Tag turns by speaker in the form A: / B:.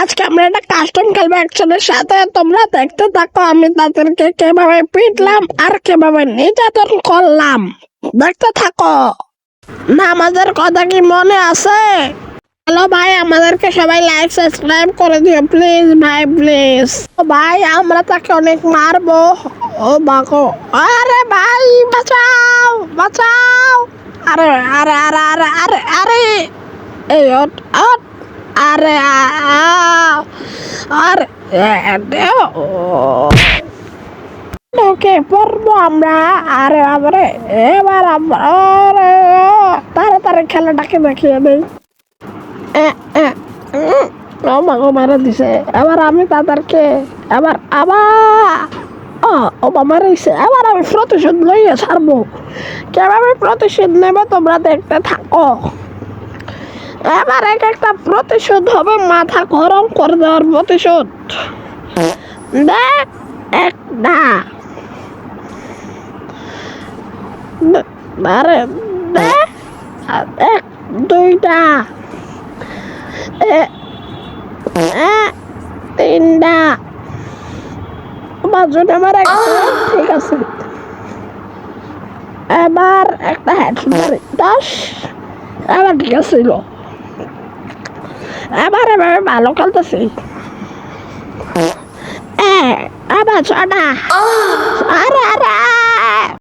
A: আজকে আমরা একটা কাস্টম খেলবো একজনের সাথে, তোমরা দেখতে থাকো আমি তাদেরকে কিভাবে পিটলাম আর কিভাবে নির্যাতন করলাম। দেখতে থাকো। না আমাদের কথা কি মনে আছে? হ্যালো ভাই, আমাদেরকে সবাই লাইক সাবস্ক্রাইব করে দিও প্লিজ ভাই, প্লিজ। ভাই আমরা তাকে অনেক মারবো। ও বাকো, আরে ভাই বাঁচাও বাঁচাও। আরে আরে আরে আরে আরে আরে এই ওঠ ওঠ। আরে আরে ওকে পড়বো আমরা। আরে বাবারে, এবার আমরা তাড়াতাড়ি খেলাটাকে দেখিয়ে দেই। আমাকে মারা দিছে। এবার আমি তাদেরকে এবার আবার ও মারা দিছে। এবার আমি প্রতিশোধ লইয়া ছাড়বো। কিভাবে প্রতিশোধ নেবে তোমরা দেখতে থাকো। এবার এক একটা প্রতিশোধ হবে মাথা গরম করে দেওয়ার প্রতিশোধ। দেখ একটা, আরে দেখ এক দুইটা, তিনটা, পাঁচজন। আমার ঠিক আছে। এবার একটা হেডশট 10। এবার ঠিক আছে। এবার এবার ভালো খেলতেছি। আবার ছটা। আরে আরে